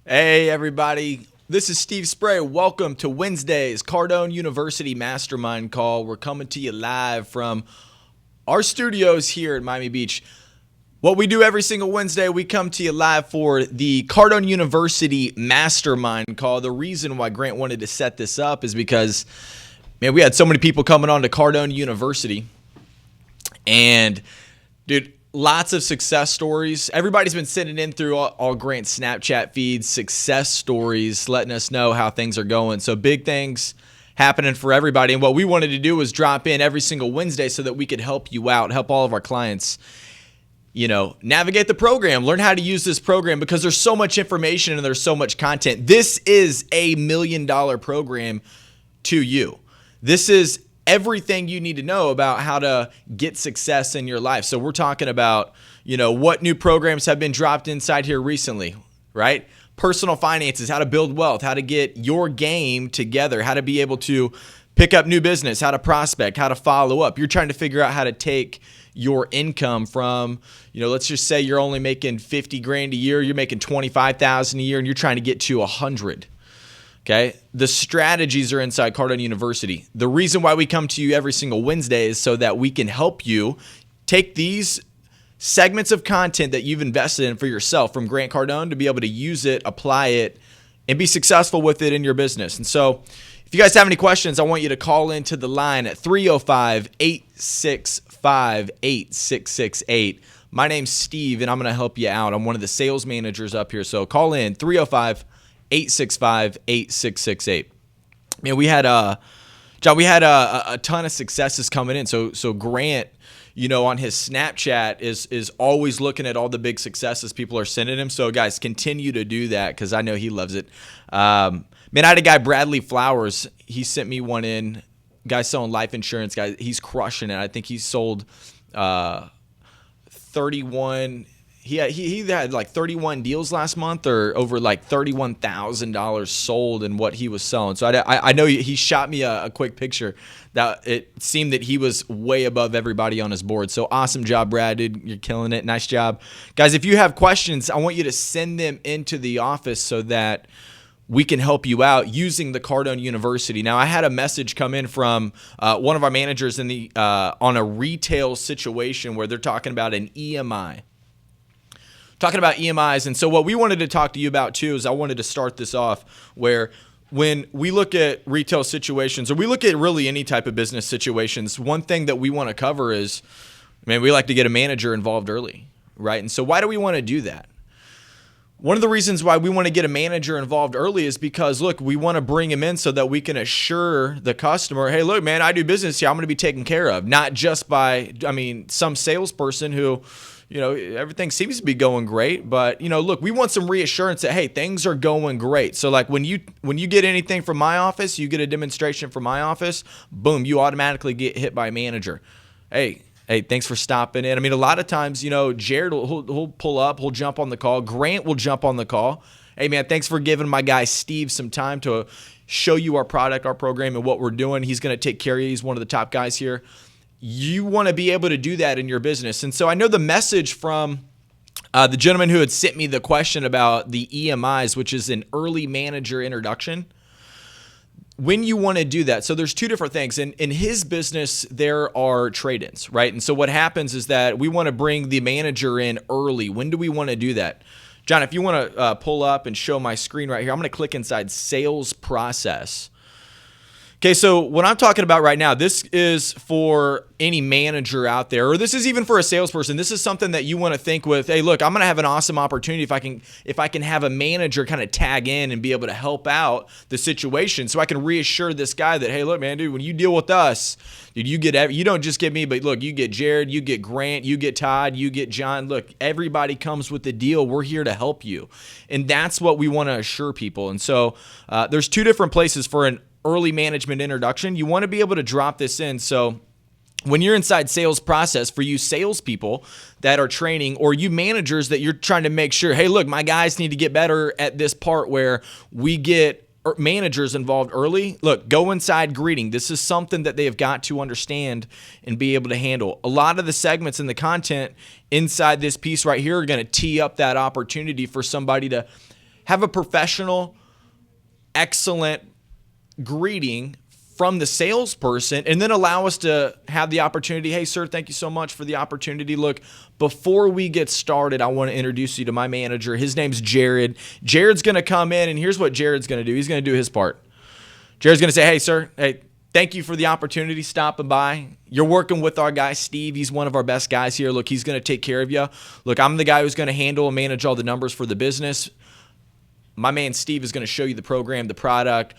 Hey, everybody. This is Steve Spray. Welcome to Wednesday's Cardone University Mastermind Call. We're coming to you live from our studios here in Miami Beach. What we do every single Wednesday, we come to you live for the Cardone University Mastermind Call. The reason why Grant wanted to set this up is because, man, we had so many people coming on to Cardone University. And, dude, lots of success stories. Everybody's been sending in through all Grant's Snapchat feeds, success stories, letting us know how things are going. So big things happening for everybody. And what we wanted to do was drop in every single Wednesday so that we could help you out, help all of our clients, navigate the program, learn how to use this program because there's so much information and there's so much content. This is a $1 million program to you. This is everything you need to know about how to get success in your life. So we're talking about, what new programs have been dropped inside here recently, right? Personal finances, how to build wealth, how to get your game together, how to be able to pick up new business, how to prospect, how to follow up. You're trying to figure out how to take your income from, let's just say you're only making 50 grand a year, you're making 25,000 a year, and you're trying to get to 100. Okay, the strategies are inside Cardone University. The reason why we come to you every single Wednesday is so that we can help you take these segments of content that you've invested in for yourself from Grant Cardone to be able to use it, apply it, and be successful with it in your business. And so if you guys have any questions, I want you to call into the line at 305-865-8668. My name's Steve, and I'm going to help you out. I'm one of the sales managers up here. So call in 305-865-8668. Man, we had John, we had a ton of successes coming in. So Grant, on his Snapchat is always looking at all the big successes people are sending him. So guys, continue to do that because I know he loves it. Man, I had a guy, Bradley Flowers. He sent me one in. Guy selling life insurance. Guy, he's crushing it. I think he sold 31. He had like 31 deals last month, or over like $31,000 sold in what he was selling. So I know he shot me a quick picture that it seemed that he was way above everybody on his board. So awesome job, Brad, dude. You're killing it. Nice job. Guys, if you have questions, I want you to send them into the office so that we can help you out using the Cardone University. Now, I had a message come in from one of our managers in the on a retail situation where they're talking about an EMI. Talking about EMIs. And so what we wanted to talk to you about too is I wanted to start this off where when we look at retail situations, or we look at really any type of business situations, one thing that we want to cover is, we like to get a manager involved early, right? And so why do we want to do that? One of the reasons why we want to get a manager involved early is because, look, we want to bring him in so that we can assure the customer, hey, look, man, I do business here. I'm going to be taken care of, not just by, some salesperson who, everything seems to be going great, but, look, we want some reassurance that, hey, things are going great. So like when you get anything from my office, you get a demonstration from my office, boom, you automatically get hit by a manager. Hey, thanks for stopping in. A lot of times, Jared he'll pull up, he'll jump on the call. Grant will jump on the call. Hey, man, thanks for giving my guy Steve some time to show you our product, our program, and what we're doing. He's going to take care of you. He's one of the top guys here. You want to be able to do that in your business. And so I know the message from the gentleman who had sent me the question about the EMIs, which is an early manager introduction. When you want to do that, so there's two different things. In his business, there are trade-ins, right? And so what happens is that we want to bring the manager in early. When do we want to do that? John, if you want to pull up and show my screen right here, I'm going to click inside sales process. Okay, so what I'm talking about right now, this is for any manager out there, or this is even for a salesperson. This is something that you want to think with, hey, look, I'm going to have an awesome opportunity if I can have a manager kind of tag in and be able to help out the situation so I can reassure this guy that, hey, look, man, dude, when you deal with us, dude, you don't just get me, but look, you get Jared, you get Grant, you get Todd, you get John. Look, everybody comes with the deal. We're here to help you. And that's what we want to assure people. And so there's two different places for an early management introduction. You want to be able to drop this in. So when you're inside sales process, for you salespeople that are training, or you managers that you're trying to make sure, hey, look, my guys need to get better at this part where we get managers involved early. Look, go inside greeting. This is something that they have got to understand and be able to handle. A lot of the segments in the content inside this piece right here are going to tee up that opportunity for somebody to have a professional, excellent greeting from the salesperson, and then allow us to have the opportunity. Hey, sir, thank you so much for the opportunity. Look, before we get started, I want to introduce you to my manager. His name's Jared. Jared's going to come in, and here's what Jared's going to do. He's going to do his part. Jared's going to say, hey, sir, hey, thank you for the opportunity stopping by. You're working with our guy, Steve. He's one of our best guys here. Look, he's going to take care of you. Look, I'm the guy who's going to handle and manage all the numbers for the business. My man, Steve, is going to show you the program, the product,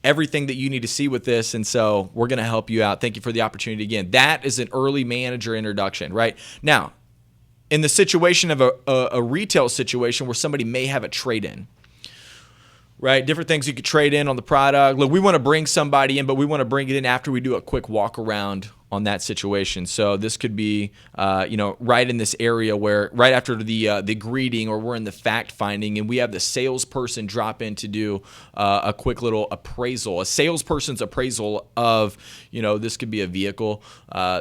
everything that you need to see with this, and so we're going to help you out. Thank you for the opportunity again. That is an early manager introduction, right? Now, in the situation of a retail situation where somebody may have a trade-in, right? Different things you could trade in on the product. Look, we want to bring somebody in, but we want to bring it in after we do a quick walk around on that situation. So this could be, right in this area where right after the greeting, or we're in the fact finding, and we have the salesperson drop in to do a quick little appraisal. A salesperson's appraisal of, this could be a vehicle,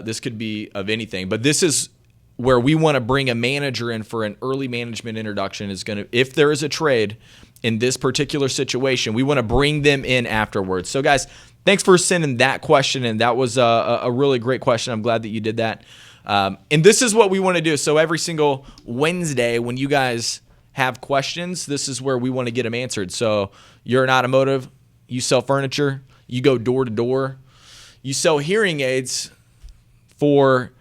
this could be of anything, but this is where we want to bring a manager in for an early management introduction. If there is a trade in this particular situation, we want to bring them in afterwards. So guys, thanks for sending that question, and that was a really great question. I'm glad that you did that. And this is what we want to do. So every single Wednesday when you guys have questions, this is where we want to get them answered. So you're an automotive, you sell furniture, you go door to door, you sell hearing aids for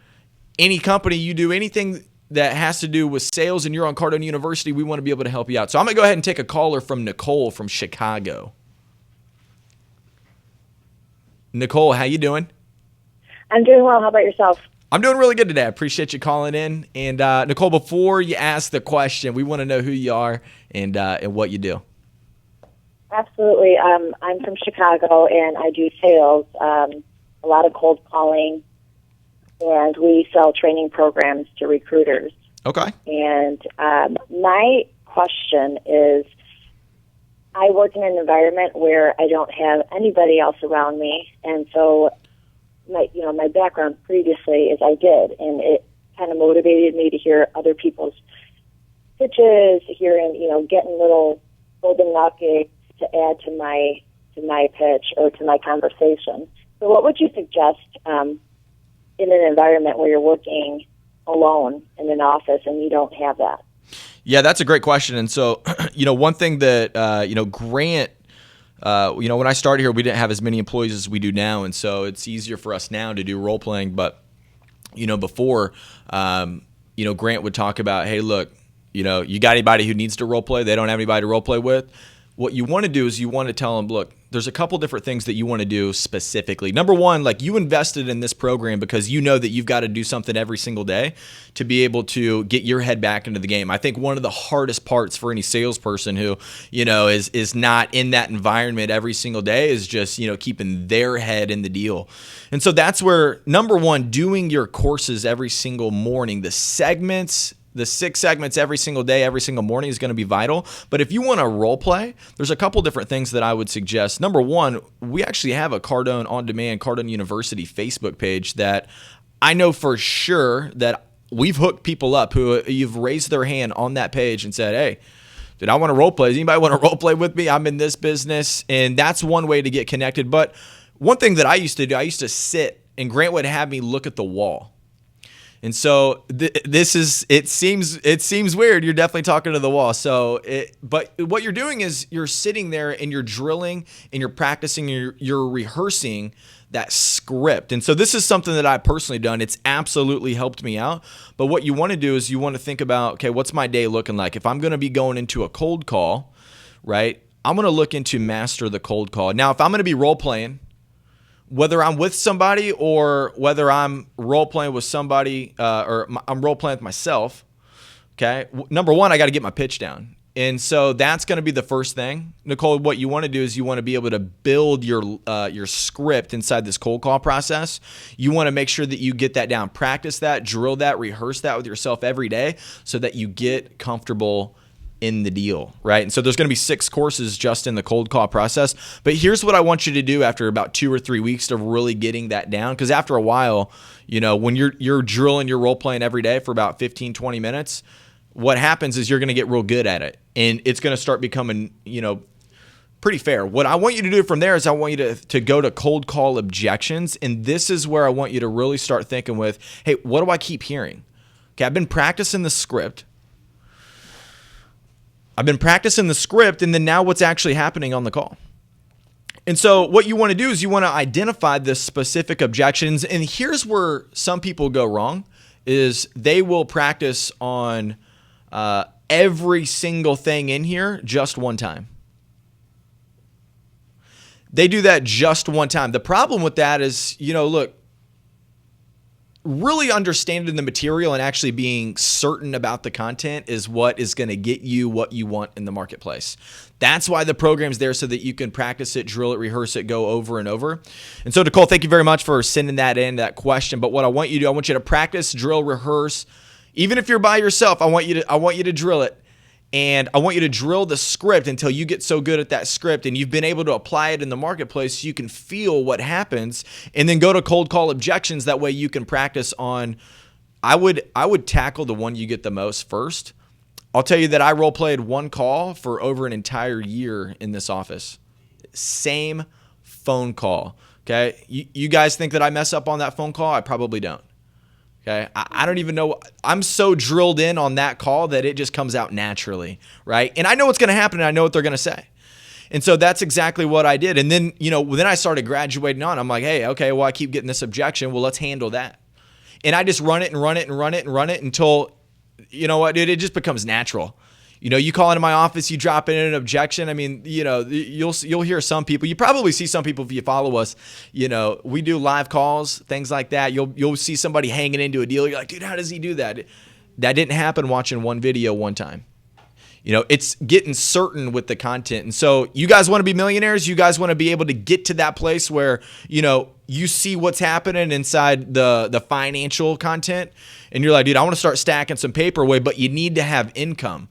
any company, you do anything that has to do with sales, and you're on Cardone University, we want to be able to help you out. So I'm going to go ahead and take a caller from Nicole from Chicago. Nicole, how you doing? I'm doing well. How about yourself? I'm doing really good today. I appreciate you calling in. And Nicole, before you ask the question, we want to know who you are and what you do. Absolutely. I'm from Chicago, and I do sales, a lot of cold calling, and we sell training programs to recruiters. Okay. And my question is, I work in an environment where I don't have anybody else around me, and so my background previously is I did, and it kind of motivated me to hear other people's pitches, getting little golden nuggets to add to my pitch or to my conversation. So, what would you suggest in an environment where you're working alone in an office and you don't have that? Yeah, that's a great question. And so, one thing that, Grant, when I started here, we didn't have as many employees as we do now. And so it's easier for us now to do role playing. But, before, Grant would talk about, hey, look, you got anybody who needs to role play? They don't have anybody to role play with. What you want to do is you want to tell them, look, there's a couple different things that you want to do specifically. Number one, like, you invested in this program because you know that you've got to do something every single day to be able to get your head back into the game. I think one of the hardest parts for any salesperson who, is not in that environment every single day is just, keeping their head in the deal. And so that's where, number one, doing your courses every single morning, the 6 segments every single day, every single morning is going to be vital. But if you want to role play, there's a couple different things that I would suggest. Number one, we actually have a Cardone On Demand, Cardone University Facebook page that I know for sure that we've hooked people up who you've raised their hand on that page and said, hey, dude, I want to role play. Does anybody want to role play with me? I'm in this business. And that's one way to get connected. But one thing that I used to do, I used to sit, and Grant would have me look at the wall. And so it seems weird. You're definitely talking to the wall. But what you're doing is you're sitting there and you're drilling and you're practicing, you're rehearsing that script. And so this is something that I've personally done. It's absolutely helped me out. But what you want to do is you want to think about, okay, what's my day looking like? If I'm going to be going into a cold call, right, I'm going to look into master the cold call. Now, if I'm going to be role playing, whether I'm with somebody or whether I'm role playing with somebody or I'm role playing with myself, okay, number one, I got to get my pitch down. And so that's going to be the first thing. Nicole, what you want to do is you want to be able to build your script inside this cold call process. You want to make sure that you get that down, practice that, drill that, rehearse that with yourself every day so that you get comfortable in the deal, right? And so there's going to be 6 courses just in the cold call process. But here's what I want you to do after about 2 or 3 weeks of really getting that down. Because after a while, when you're drilling your role playing every day for about 15, 20 minutes, what happens is you're going to get real good at it, and it's going to start becoming, pretty fair. What I want you to do from there is I want you to go to cold call objections, and this is where I want you to really start thinking with, hey, what do I keep hearing? Okay, I've been practicing the script. And then now what's actually happening on the call? And so what you want to do is you want to identify the specific objections, and here's where some people go wrong, is they will practice on every single thing in here just one time. They do that just one time. The problem with that is, look, really understanding the material and actually being certain about the content is what is going to get you what you want in the marketplace. That's why the program's there, so that you can practice it, drill it, rehearse it, go over and over. And so, Nicole, thank you very much for sending that question. But what I want you to do, I want you to practice, drill, rehearse. Even if you're by yourself, I want you to drill it. And I want you to drill the script until you get so good at that script and you've been able to apply it in the marketplace so you can feel what happens, and then go to cold call objections. That way you can practice on, I would tackle the one you get the most first. I'll tell you that I role played one call for over an entire year in this office. Same phone call. Okay. You guys think that I mess up on that phone call? I probably don't. Okay, I don't even know. I'm so drilled in on that call that it just comes out naturally, right? And I know what's going to happen, and I know what they're going to say. And so that's exactly what I did. And then, then I started graduating on. I'm like, hey, okay, well, I keep getting this objection. Well, let's handle that. And I just run it until, it just becomes natural. You call into my office, you drop in an objection. I mean, you'll hear some people. You probably see some people if you follow us. We do live calls, things like that. You'll see somebody hanging into a deal. You're like, dude, how does he do that? That didn't happen watching one video one time. It's getting certain with the content. And so you guys want to be millionaires. You guys want to be able to get to that place where, you see what's happening inside the financial content. And you're like, dude, I want to start stacking some paper away, but you need to have income.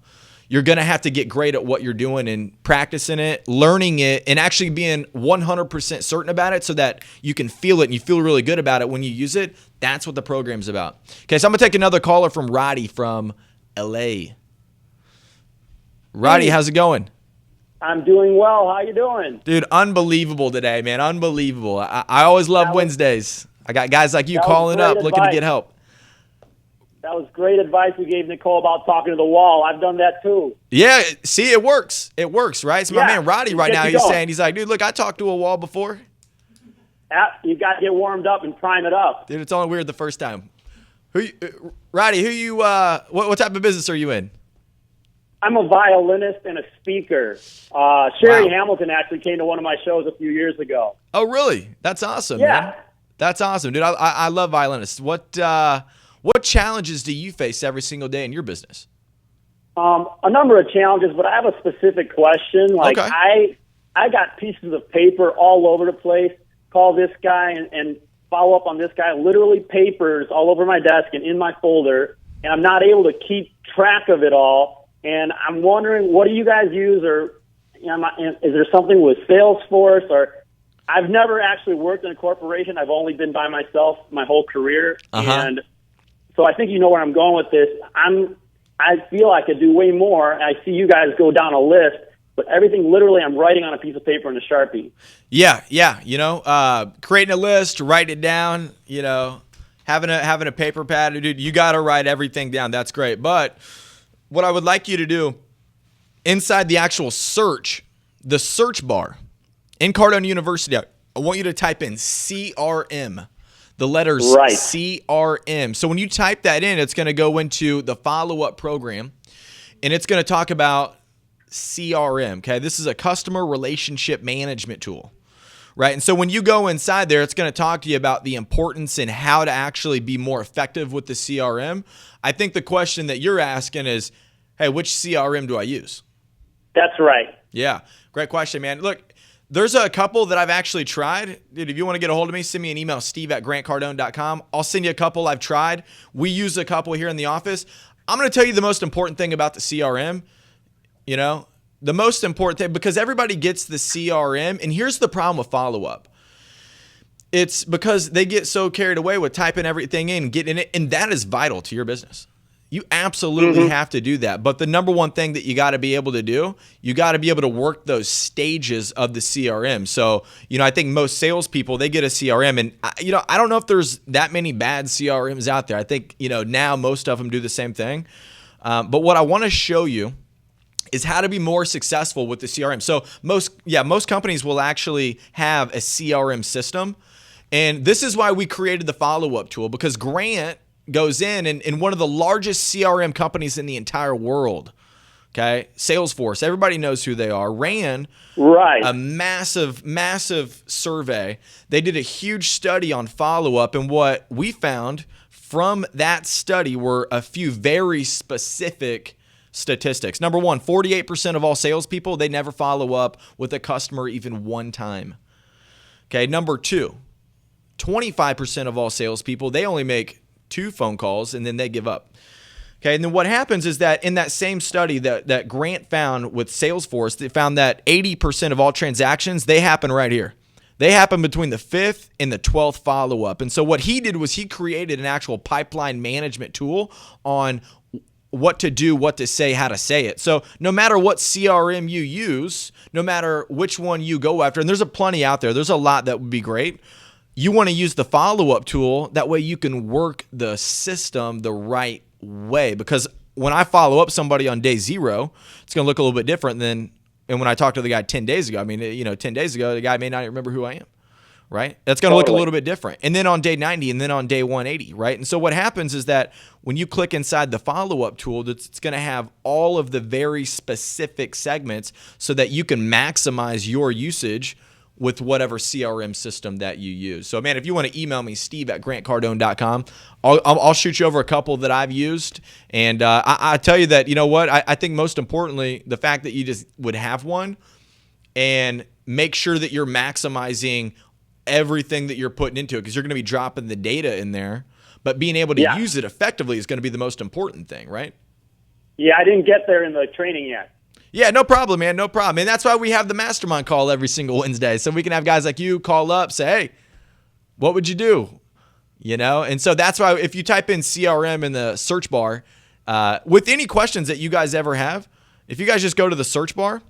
You're going to have to get great at what you're doing and practicing it, learning it, and actually being 100% certain about it so that you can feel it and you feel really good about it when you use it. That's what the program's about. Okay, so I'm going to take another caller from Roddy from LA. Roddy, how's it going? I'm doing well. How you doing? Dude, unbelievable today, man. Unbelievable. I always love Wednesdays. I got guys like you calling up looking to get help. That was great advice you gave Nicole about talking to the wall. I've done that too. Yeah, see, it works. It works, right? So my man Roddy right now, he's like, dude, look, I talked to a wall before. Yeah, you got to get warmed up and prime it up. Dude, it's only weird the first time. Roddy, what type of business are you in? I'm a violinist and a speaker. Sherry Hamilton actually came to one of my shows a few years ago. Oh, really? That's awesome, man. That's awesome, dude. I love violinists. What challenges do you face every single day in your business? A number of challenges, but I have a specific question. Like, okay. I got pieces of paper all over the place. Call this guy and follow up on this guy. Literally papers all over my desk and in my folder, and I'm not able to keep track of it all. And I'm wondering, what do you guys use, or is there something with Salesforce? Or I've never actually worked in a corporation. I've only been by myself my whole career, and so I think you know where I'm going with this. I feel I could do way more. I see you guys go down a list, but everything literally I'm writing on a piece of paper in a Sharpie. Yeah. Creating a list, writing it down, having a paper pad. Dude, you got to write everything down. That's great. But what I would like you to do inside the actual search, the search bar in Cardone University, I want you to type in CRM. The letters CRM. So when you type that in, it's going to go into the follow-up program, and it's going to talk about CRM. Okay, this is a customer relationship management tool, right? And so when you go inside there, it's going to talk to you about the importance and how to actually be more effective with the CRM. I think the question that you're asking is, hey, which CRM do I use? That's right. Yeah, great question, man. Look, there's a couple that I've actually tried. Dude, if you want to get a hold of me, send me an email, steve@grantcardone.com. I'll send you a couple I've tried. We use a couple here in the office. I'm going to tell you the most important thing about the CRM. The most important thing, because everybody gets the CRM, and here's the problem with follow-up. It's because they get so carried away with typing everything in, getting it, and that is vital to your business. You absolutely have to do that. But the number one thing that you got to be able to do, you got to be able to work those stages of the CRM. So, I think most salespeople, they get a CRM, and I don't know if there's that many bad CRMs out there. I think, now most of them do the same thing. But what I want to show you is how to be more successful with the CRM. So most companies will actually have a CRM system. And this is why we created the follow-up tool, because Grant goes in one of the largest CRM companies in the entire world, okay, Salesforce, everybody knows who they are, ran a massive, massive survey. They did a huge study on follow-up, and what we found from that study were a few very specific statistics. Number one, 48% of all salespeople, they never follow up with a customer even one time. Okay, number two, 25% of all salespeople, they only make 2 phone calls and then they give up. Okay, and then what happens is that in that same study that Grant found with Salesforce, they found that 80% of all transactions, they happen right here. They happen between the 5th and the 12th follow-up. And so what he did was he created an actual pipeline management tool on what to do, what to say, how to say it. So no matter what CRM you use, no matter which one you go after, and there's a plenty out there, there's a lot that would be great. You want to use the follow-up tool. That way you can work the system the right way. Because when I follow up somebody on day 0, it's going to look a little bit different than when I talked to the guy 10 days ago. I mean, 10 days ago, the guy may not even remember who I am, right? That's going to look a little bit different. And then on day 90 and then on day 180, right? And so what happens is that when you click inside the follow-up tool, it's going to have all of the very specific segments so that you can maximize your usage with whatever CRM system that you use. So, man, if you want to email me, steve@grantcardone.com, I'll shoot you over a couple that I've used. And I tell you that, you know what? I think most importantly, the fact that you just would have one and make sure that you're maximizing everything that you're putting into it, because you're going to be dropping the data in there. But being able to use it effectively is going to be the most important thing, right? Yeah, I didn't get there in the training yet. Yeah, no problem, man. No problem. And that's why we have the mastermind call every single Wednesday. So we can have guys like you call up, say, hey, what would you do? And so that's why if you type in CRM in the search bar, with any questions that you guys ever have, if you guys just go to the search bar,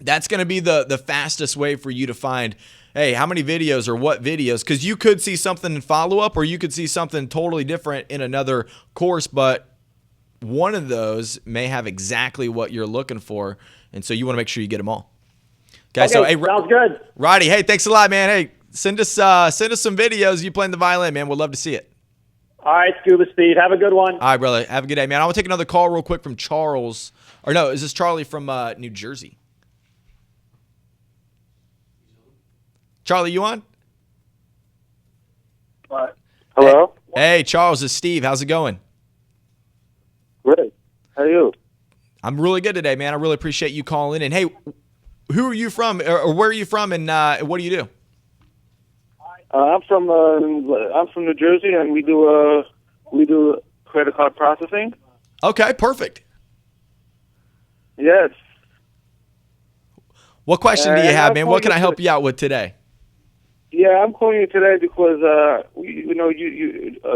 that's going to be the fastest way for you to find, hey, how many videos or what videos? Because you could see something in follow-up or you could see something totally different in another course, but one of those may have exactly what you're looking for, and so you want to make sure you get them all. Okay, so hey, sounds good. Roddy, hey, thanks a lot, man. Hey, send us some videos. You playing the violin, man. We'd love to see it. All right, Scuba Speed. Have a good one. All right, brother. Have a good day, man. I want to take another call real quick from Charles. Or no, is this Charlie from New Jersey? Charlie, you on? What? Hello? Hey, Charles, it's Steve. How's it going? Great. How are you? I'm really good today, man. I really appreciate you calling in. Hey, who are you from, or where are you from, and what do you do? I'm from New Jersey, and we do credit card processing. Okay, perfect. Yes. What question do you have, man? What can I help you out with today? Yeah, I'm calling you today because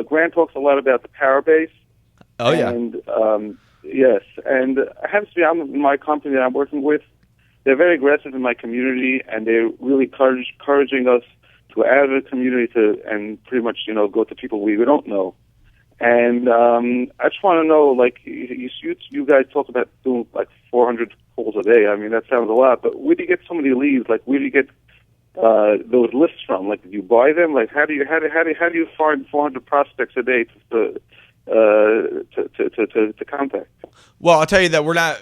Grant talks a lot about the power base. Oh yeah. And yes, and I have to say, my company that I'm working with, they're very aggressive in my community, and they're really encouraging us to add a community and pretty much go to people we don't know. And I just want to know, like you guys talk about doing like 400 calls a day. I mean, that sounds a lot, but where do you get so many leads? Like, where do you get those lists from? Like, do you buy them? Like, how do you find 400 prospects a day to contact? Well, I'll tell you that we're not,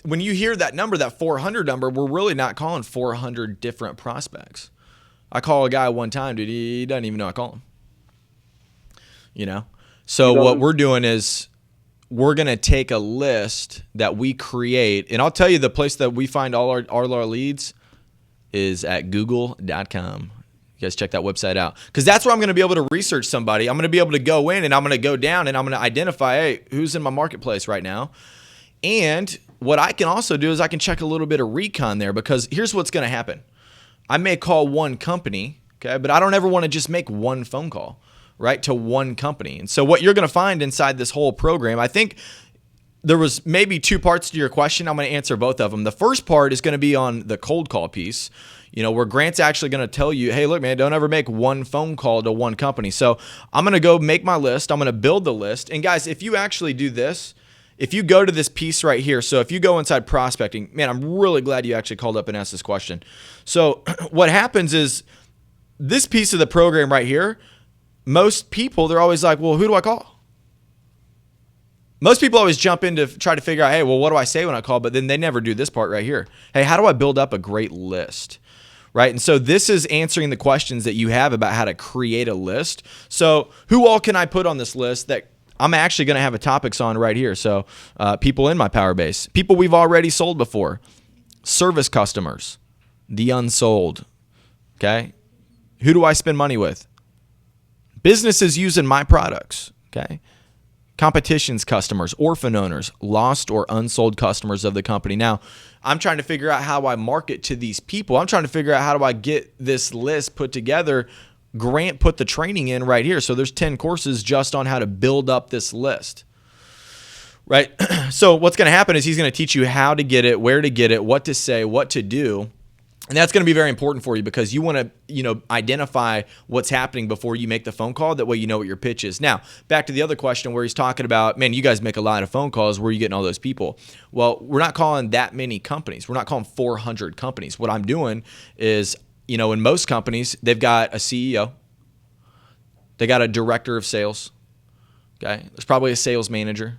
when you hear that number, that 400 number, we're really not calling 400 different prospects. I call a guy one time, dude, he doesn't even know I call him. So what we're doing is we're going to take a list that we create, and I'll tell you the place that we find all our leads is at google.com. You guys check that website out, because that's where I'm going to be able to research somebody. I'm going to be able to go in and I'm going to go down and I'm going to identify, hey, who's in my marketplace right now. And what I can also do is I can check a little bit of recon there, because here's what's going to happen. I may call one company, okay, but I don't ever want to just make one phone call, right, to one company. And so what you're going to find inside this whole program, I think there was maybe two parts to your question. I'm going to answer both of them. The first part is going to be on the cold call piece, where Grant's actually going to tell you, hey, look, man, don't ever make one phone call to one company. So I'm going to go make my list. I'm going to build the list. And guys, if you actually do this, if you go to this piece right here, so if you go inside prospecting, man, I'm really glad you actually called up and asked this question. So what happens is this piece of the program right here, most people, they're always like, well, who do I call? Most people always jump in to try to figure out, hey, well, what do I say when I call? But then they never do this part right here. Hey, how do I build up a great list? Right? And so this is answering the questions that you have about how to create a list. So who all can I put on this list that I'm actually going to have a topics on right here? So people in my power base, people we've already sold before, service customers, the unsold. Okay? Who do I spend money with? Businesses using my products. Okay? Competition's customers, orphan owners, lost or unsold customers of the company. Now, I'm trying to figure out how I market to these people. I'm trying to figure out how do I get this list put together. Grant put the training in right here. So there's 10 courses just on how to build up this list. Right? So what's going to happen is he's going to teach you how to get it, where to get it, what to say, what to do. And that's going to be very important for you because you want to, identify what's happening before you make the phone call. That way you know what your pitch is. Now, back to the other question where he's talking about, man, you guys make a lot of phone calls. Where are you getting all those people? Well, we're not calling that many companies. We're not calling 400 companies. What I'm doing is, in most companies, they've got a CEO. They got a director of sales. Okay. There's probably a sales manager.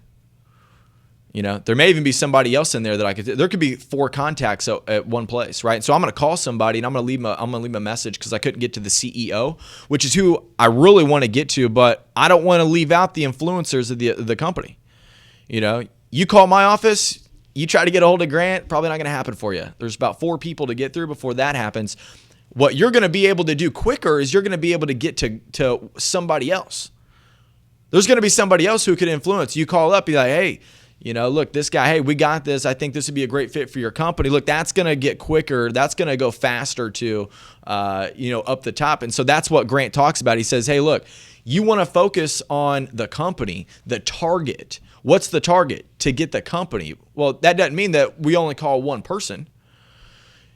There may even be somebody else in there that there could be 4 contacts at one place, right? So I'm going to call somebody and I'm going to leave a message because I couldn't get to the CEO, which is who I really want to get to, but I don't want to leave out the influencers of the company. You call my office, you try to get a hold of Grant, probably not going to happen for you. There's about 4 people to get through before that happens. What you're going to be able to do quicker is you're going to be able to get to somebody else. There's going to be somebody else who could influence. You call up, be like, hey, look, this guy, hey, we got this. I think this would be a great fit for your company. Look, that's going to get quicker. That's going to go faster to, up the top. And so that's what Grant talks about. He says, hey, look, you want to focus on the company, the target. What's the target? To get the company. Well, that doesn't mean that we only call one person.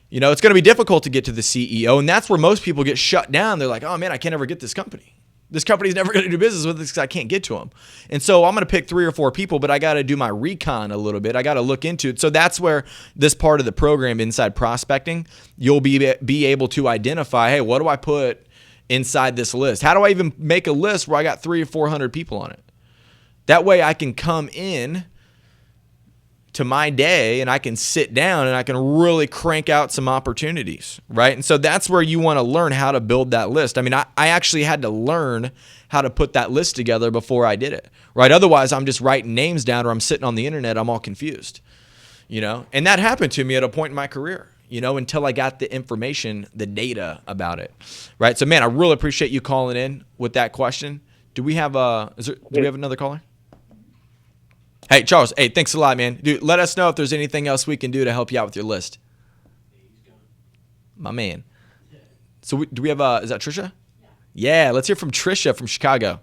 It's going to be difficult to get to the CEO. And that's where most people get shut down. They're like, oh, man, I can't ever get this company. This company's never going to do business with us because I can't get to them. And so I'm going to pick 3 or 4 people, but I got to do my recon a little bit. I got to look into it. So that's where this part of the program inside prospecting, you'll be able to identify, hey, what do I put inside this list? How do I even make a list where I got 300 or 400 people on it? That way I can come in to my day and I can sit down and I can really crank out some opportunities, right? And so that's where you want to learn how to build that list. I mean, I actually had to learn how to put that list together before I did it, right? Otherwise, I'm just writing names down or I'm sitting on the internet, I'm all confused, And that happened to me at a point in my career, until I got the information, the data about it, right? So, man, I really appreciate you calling in with that question. Do we have another caller? Hey, Charles, hey, thanks a lot, man. Dude, let us know if there's anything else we can do to help you out with your list. My man. So do we have, is that Trisha? Yeah, let's hear from Trisha from Chicago.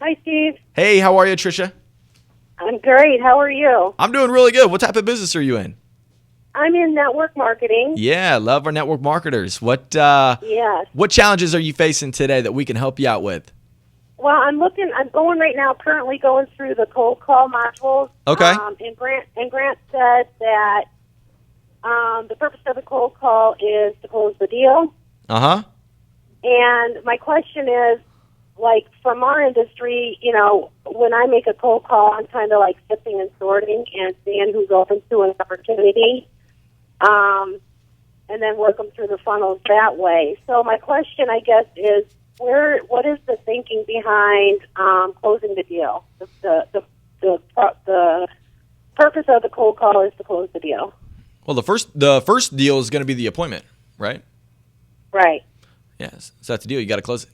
Hi, Steve. Hey, how are you, Trisha? I'm great. How are you? I'm doing really good. What type of business are you in? I'm in network marketing. Yeah, love our network marketers. Yes. What challenges are you facing today that we can help you out with? Well, I'm going right now, currently going through the cold call modules. Okay. And Grant said that the purpose of the cold call is to close the deal. Uh-huh. And my question is, like, from our industry, when I make a cold call, I'm kind of like sifting and sorting and seeing who's open to an opportunity, and then work them through the funnels that way. So my question, I guess, is, what is the thinking behind closing the deal? The purpose of the cold call is to close the deal. Well, the first deal is going to be the appointment, right? Right. Yes. So that's the deal. You got to close it.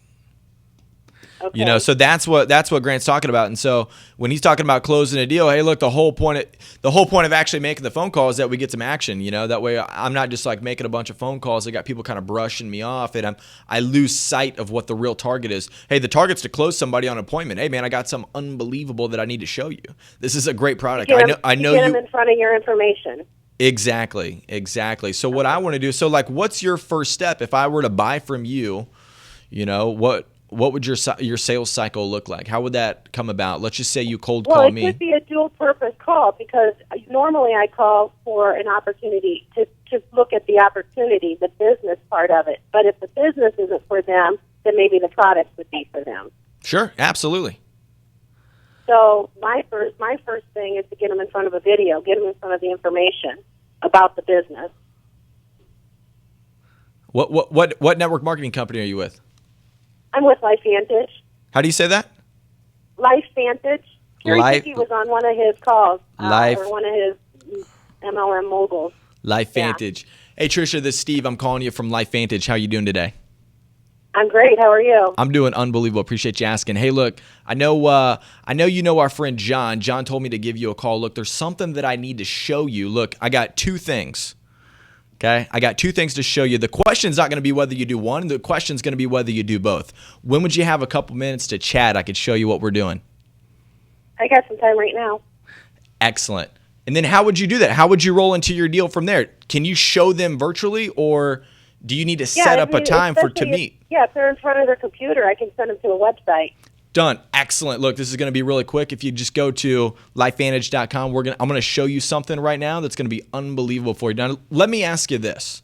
Okay. So that's what Grant's talking about. And so when he's talking about closing a deal, hey, look, the whole point of actually making the phone call is that we get some action. That way I'm not just like making a bunch of phone calls. I got people kind of brushing me off, and I lose sight of what the real target is. Hey, the target's to close somebody on an appointment. Hey, man, I got something unbelievable that I need to show you. This is a great product. I know you get them in front of your information. Exactly. So what I want to do, so like, what's your first step if I were to buy from you? What would your sales cycle look like? How would that come about? Let's just say you cold call me. Well, it could be a dual purpose call, because normally I call for an opportunity to look at the opportunity, the business part of it. But if the business isn't for them, then maybe the product would be for them. Sure, absolutely. So my first thing is to get them in front of a video, get them in front of the information about the business. What network marketing company are you with? I'm with LifeVantage. How do you say that? LifeVantage. Gary Dickey was on one of his calls, or one of his MLM moguls. LifeVantage. Yeah. Hey, Tricia, this is Steve. I'm calling you from LifeVantage. How are you doing today? I'm great. How are you? I'm doing unbelievable. Appreciate you asking. Hey, look, I know you know our friend John. John told me to give you a call. Look, there's something that I need to show you. Look, I got two things. Okay, I got two things to show you. The question's not going to be whether you do one. The question's going to be whether you do both. When would you have a couple minutes to chat? I could show you what we're doing. I got some time right now. Excellent. And then how would you do that? How would you roll into your deal from there? Can you show them virtually, or do you need to set up a time to meet? Yeah, if they're in front of their computer, I can send them to a website. Done. Excellent. Look, this is going to be really quick. If you just go to lifevantage.com, I'm going to show you something right now that's going to be unbelievable for you. Now, let me ask you this.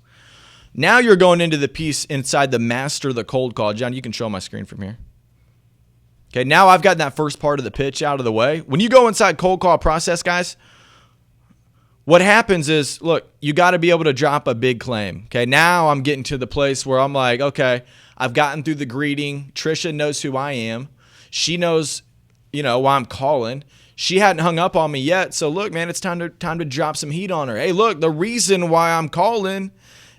Now you're going into the piece inside the master the cold call. John, you can show my screen from here. Okay, now I've got that first part of the pitch out of the way. When you go inside cold call process, guys, what happens is, look, you got to be able to drop a big claim. Okay, now I'm getting to the place where I'm like, okay, I've gotten through the greeting. Tricia knows who I am. She knows, why I'm calling. She hadn't hung up on me yet. So look, man, it's time to drop some heat on her. Hey, look, the reason why I'm calling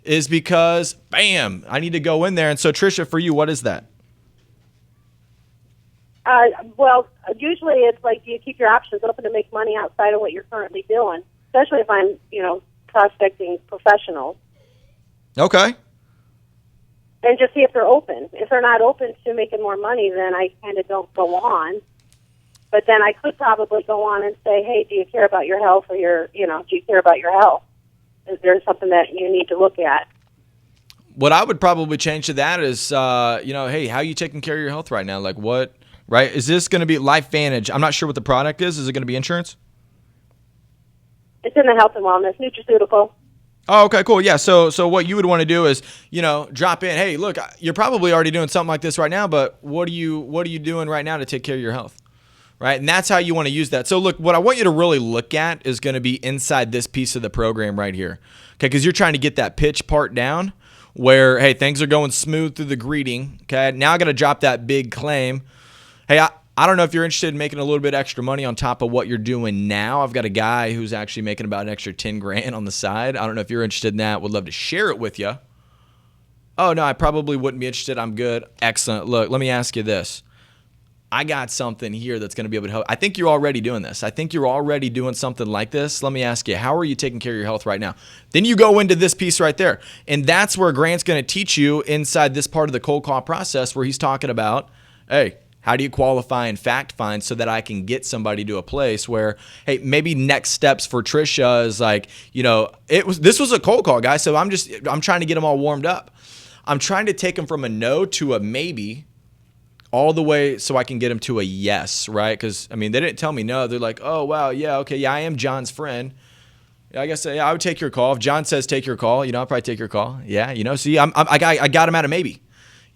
is because, bam, I need to go in there. And so, Tricia, for you, what is that? Well, usually it's like you keep your options open to make money outside of what you're currently doing, especially if I'm, prospecting professionals. Okay. And just see if they're open. If they're not open to making more money, then I kind of don't go on. But then I could probably go on and say, hey, do you care about your health, or do you care about your health? Is there something that you need to look at? What I would probably change to that is, hey, how are you taking care of your health right now? Like what, right? Is this going to be LifeVantage? I'm not sure what the product is. Is it going to be insurance? It's in the health and wellness, nutraceutical. Oh, okay, cool. Yeah, so what you would want to do is, drop in, hey, look, you're probably already doing something like this right now, but what are you doing right now to take care of your health? Right? And that's how you want to use that. So look, what I want you to really look at is going to be inside this piece of the program right here. Okay, because you're trying to get that pitch part down where, hey, things are going smooth through the greeting. Okay, now I got to drop that big claim. Hey, I don't know if you're interested in making a little bit extra money on top of what you're doing now. I've got a guy who's actually making about an extra 10 grand on the side. I don't know if you're interested in that. Would love to share it with you. Oh, no, I probably wouldn't be interested. I'm good. Excellent. Look, let me ask you this. I got something here that's going to be able to help. I think you're already doing this. I think you're already doing something like this. Let me ask you, how are you taking care of your health right now? Then you go into this piece right there. And that's where Grant's going to teach you inside this part of the cold call process where he's talking about, hey, how do you qualify and fact find so that I can get somebody to a place where, hey, maybe next steps for Tricia is like, this was a cold call, guys. So I'm trying to get them all warmed up. I'm trying to take them from a no to a maybe all the way so I can get them to a yes, right? Because, they didn't tell me no. They're like, oh, wow, yeah, okay, yeah, I am John's friend. Yeah, I guess I would take your call. If John says take your call, I'll probably take your call. Yeah, see, I got him at a maybe.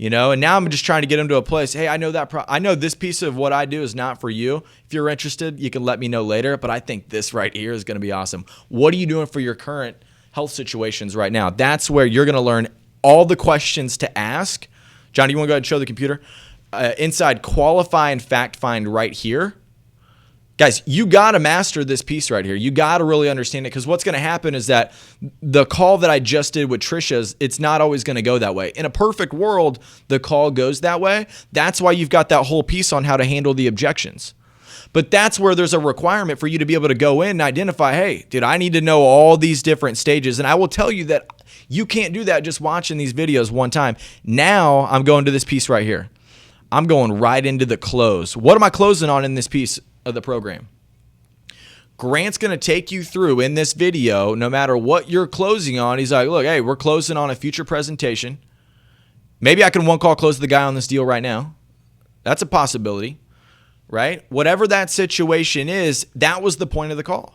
And now I'm just trying to get them to a place. Hey, I know I know this piece of what I do is not for you. If you're interested, you can let me know later. But I think this right here is going to be awesome. What are you doing for your current health situations right now? That's where you're going to learn all the questions to ask. John, you want to go ahead and show the computer? Inside qualify and fact find right here. Guys, you got to master this piece right here. You got to really understand it, because what's going to happen is that the call that I just did with Trisha's, it's not always going to go that way. In a perfect world, the call goes that way. That's why you've got that whole piece on how to handle the objections. But that's where there's a requirement for you to be able to go in and identify, hey, dude, I need to know all these different stages. And I will tell you that you can't do that just watching these videos one time. Now I'm going to this piece right here. I'm going right into the close. What am I closing on in this piece of the program? Grant's going to take you through in this video, no matter what you're closing on. He's like, look, hey, we're closing on a future presentation. Maybe I can one call close the guy on this deal right now. That's a possibility, right? Whatever that situation is, that was the point of the call.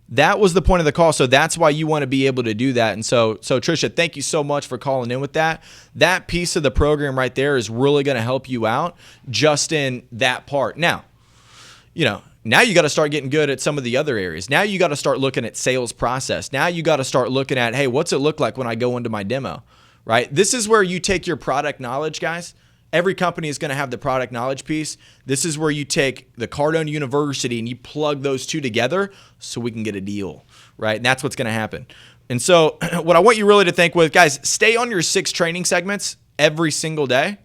That was the point of the call. So that's why you want to be able to do that. And so Trisha, thank you so much for calling in with that. That piece of the program right there is really going to help you out just in that part. Now, now you got to start getting good at some of the other areas. Now you got to start looking at sales process. Now you got to start looking at, hey, what's it look like when I go into my demo, right? This is where you take your product knowledge, guys. Every company is going to have the product knowledge piece. This is where you take the Cardone University and you plug those two together so we can get a deal, right? And that's what's going to happen. And so what I want you really to think with, guys, stay on your 6 training segments every single day.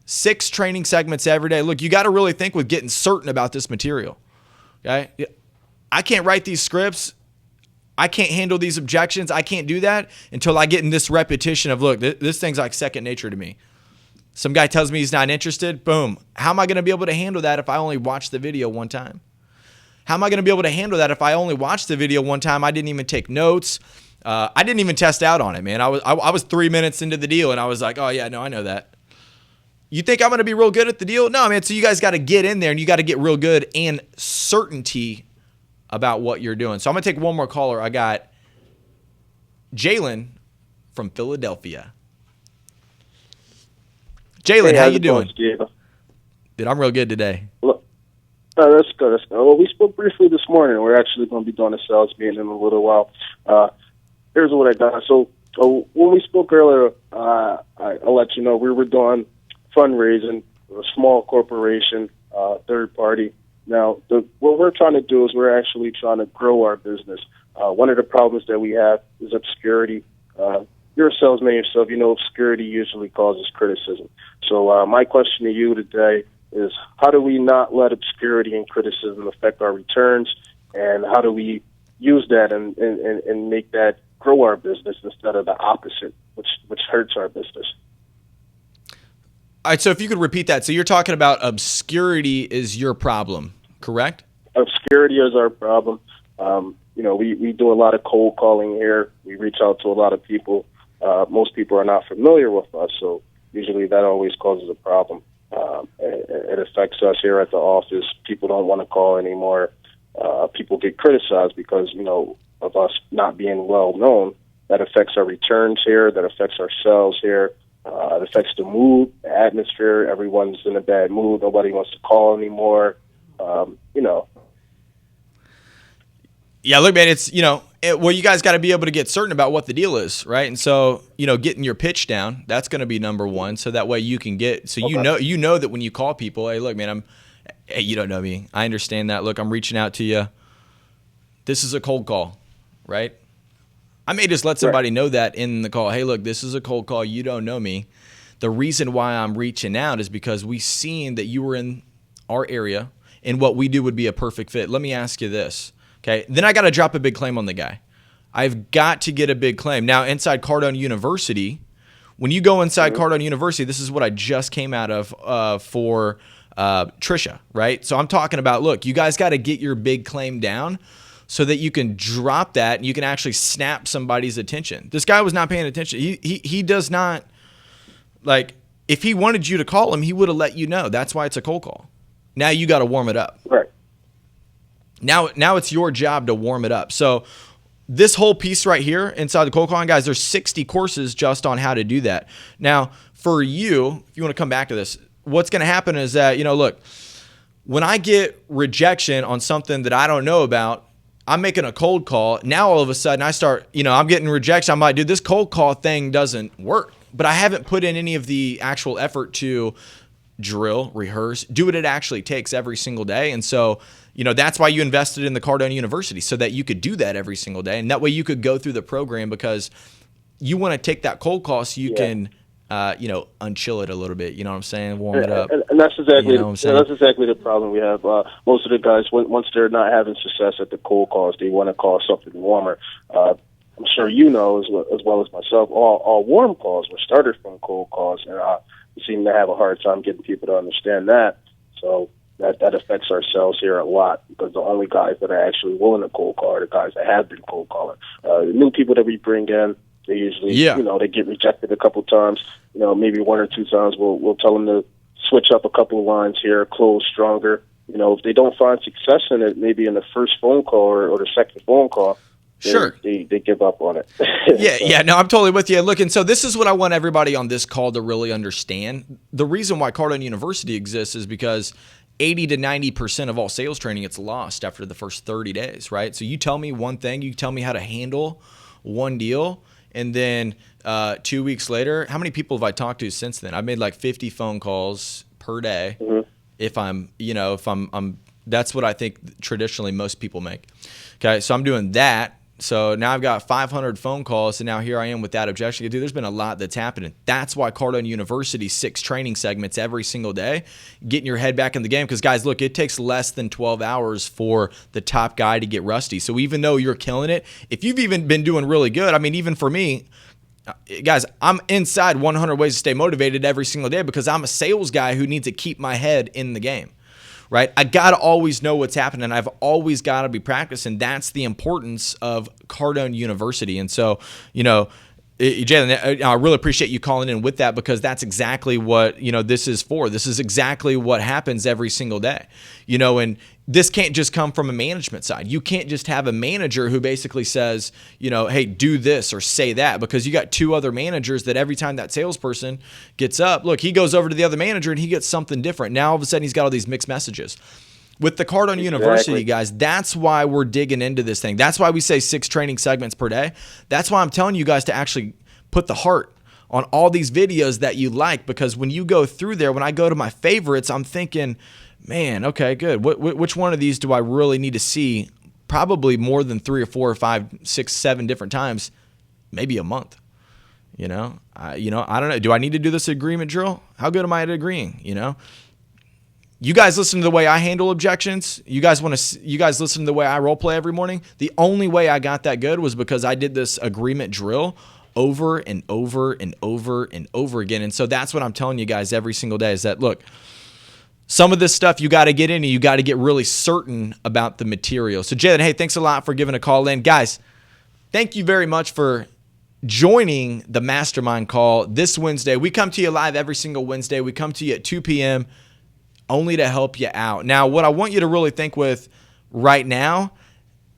6 training segments every day. Look, you got to really think with getting certain about this material. Okay, I can't write these scripts. I can't handle these objections. I can't do that until I get in this repetition of, look, this thing's like second nature to me. Some guy tells me he's not interested. Boom. How am I going to be able to handle that if I only watch the video one time? How am I going to be able to handle that if I only watched the video one time? I didn't even take notes. I didn't even test out on it, man. I was 3 minutes into the deal and I was like, oh yeah, no, I know that. You think I'm going to be real good at the deal? No, man. So you guys got to get in there and you got to get real good and certainty about what you're doing. So I'm going to take one more caller. I got Jalen from Philadelphia. Jalen, hey, how you doing? Dude, I'm real good today. Look, that's good. Well, we spoke briefly this morning. We're actually going to be doing a sales meeting in a little while. Here's what I got. So when we spoke earlier, I'll let you know we were doing fundraising, a small corporation, third party. Now, what we're trying to do is we're actually trying to grow our business. One of the problems that we have is obscurity. You're a salesman yourself. You know obscurity usually causes criticism. So my question to you today is, how do we not let obscurity and criticism affect our returns, and how do we use that and make that grow our business instead of the opposite, which hurts our business? All right, so if you could repeat that. So you're talking about obscurity is your problem, correct? Obscurity is our problem. We do a lot of cold calling here. We reach out to a lot of people. Most people are not familiar with us, so usually that always causes a problem. It affects us here at the office. People don't want to call anymore. People get criticized because, of us not being well known. That affects our returns here. That affects our sales here. It affects the mood, the atmosphere. Everyone's in a bad mood. Nobody wants to call anymore. Yeah, look, man, it's, well, you guys got to be able to get certain about what the deal is, right? And so, getting your pitch down, that's going to be number one. So that way you can get, so okay. you know that when you call people, hey, look, man, hey, you don't know me. I understand that. Look, I'm reaching out to you. This is a cold call, right? I may just let somebody know that in the call. Hey, look, this is a cold call. You don't know me. The reason why I'm reaching out is because we've seen that you were in our area and what we do would be a perfect fit. Let me ask you this. Okay, then I got to drop a big claim on the guy. I've got to get a big claim. Now, inside Cardone University, when you go inside Cardone University, this is what I just came out of for Trisha, right? So I'm talking about, look, you guys got to get your big claim down so that you can drop that and you can actually snap somebody's attention. This guy was not paying attention. He does not, like, if he wanted you to call him, he would have let you know. That's why it's a cold call. Now you got to warm it up. Right. Now it's your job to warm it up. So this whole piece right here inside the cold calling, guys, there's 60 courses just on how to do that. Now, for you, if you want to come back to this, what's going to happen is that, look, when I get rejection on something that I don't know about, I'm making a cold call. Now, all of a sudden, I start, I'm getting rejection. I'm like, dude, this cold call thing doesn't work. But I haven't put in any of the actual effort to drill, rehearse, do what it actually takes every single day. And so, that's why you invested in the Cardone University, so that you could do that every single day. And that way you could go through the program, because you want to take that cold call so you can, unchill it a little bit. You know what I'm saying? Warm it up. And that's exactly that's exactly the problem we have. Most of the guys, once they're not having success at the cold calls, they want to call something warmer. I'm sure as well as myself, all warm calls were started from cold calls, and we seem to have a hard time getting people to understand that. So that affects our sales here a lot, because the only guys that are actually willing to cold call are the guys that have been cold calling. The new people that we bring in, they usually, they get rejected a couple times. Maybe one or two times we'll tell them to switch up a couple of lines here, close stronger. If they don't find success in it, maybe in the first phone call or the second phone call, sure, they give up on it. No, I'm totally with you. Look, and so this is what I want everybody on this call to really understand. The reason why Cardone University exists is because 80 to 90% of all sales training gets lost after the first 30 days, right? So you tell me one thing, you tell me how to handle one deal, and then 2 weeks later, how many people have I talked to since then? I've made like 50 phone calls per day. Mm-hmm. If I'm that's what I think traditionally most people make. Okay, so I'm doing that. So now I've got 500 phone calls, and now here I am with that objection. Dude, there's been a lot that's happening. That's why Cardone University, 6 training segments every single day, getting your head back in the game. Because, guys, look, it takes less than 12 hours for the top guy to get rusty. So even though you're killing it, if you've even been doing really good, I mean, even for me, guys, I'm inside 100 ways to stay motivated every single day, because I'm a sales guy who needs to keep my head in the game. Right? I got to always know what's happening. I've always got to be practicing. That's the importance of Cardone University. And so, Jalen, I really appreciate you calling in with that, because that's exactly what, this is for. This is exactly what happens every single day, and this can't just come from a management side. You can't just have a manager who basically says, hey, do this or say that, because you got 2 other managers that every time that salesperson gets up, look, he goes over to the other manager and he gets something different. Now all of a sudden he's got all these mixed messages. With the Cardone University, guys, that's why we're digging into this thing. That's why we say 6 training segments per day. That's why I'm telling you guys to actually put the heart on all these videos that you like, because when you go through there, when I go to my favorites, I'm thinking, man, okay, good. Which one of these do I really need to see? Probably more than 3 or 4 or 5, 6, 7 different times, maybe a month. I don't know. Do I need to do this agreement drill? How good am I at agreeing? You guys listen to the way I handle objections. You guys listen to the way I role play every morning. The only way I got that good was because I did this agreement drill over and over and over and over again. And so that's what I'm telling you guys every single day, is that, look, some of this stuff you got to get in, and you got to get really certain about the material. So Jalen, hey, thanks a lot for giving a call in. Guys, thank you very much for joining the Mastermind call this Wednesday. We come to you live every single Wednesday. We come to you at 2 p.m. only to help you out. Now, what I want you to really think with right now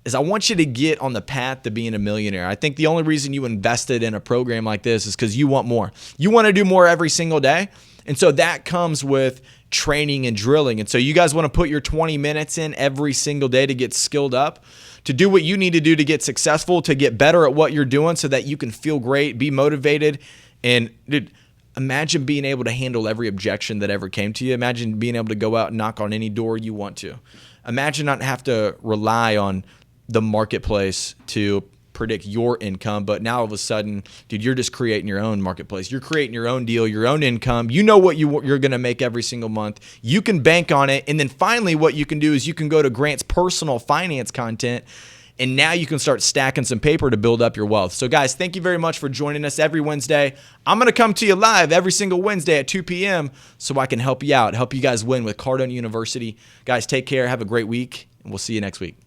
is I want you to get on the path to being a millionaire. I think the only reason you invested in a program like this is because you want more. You want to do more every single day. And so that comes with training and drilling. And so you guys want to put your 20 minutes in every single day to get skilled up, to do what you need to do to get successful, to get better at what you're doing so that you can feel great, be motivated. And dude, imagine being able to handle every objection that ever came to you. Imagine being able to go out and knock on any door you want to. Imagine not have to rely on the marketplace to predict your income, but now all of a sudden, dude, you're just creating your own marketplace. You're creating your own deal, your own income. You know what you're going to make every single month. You can bank on it. And then finally, what you can do is you can go to Grant's personal finance content, and now you can start stacking some paper to build up your wealth. So guys, thank you very much for joining us every Wednesday. I'm going to come to you live every single Wednesday at 2 p.m. so I can help you out, help you guys win with Cardone University. Guys, take care. Have a great week, and we'll see you next week.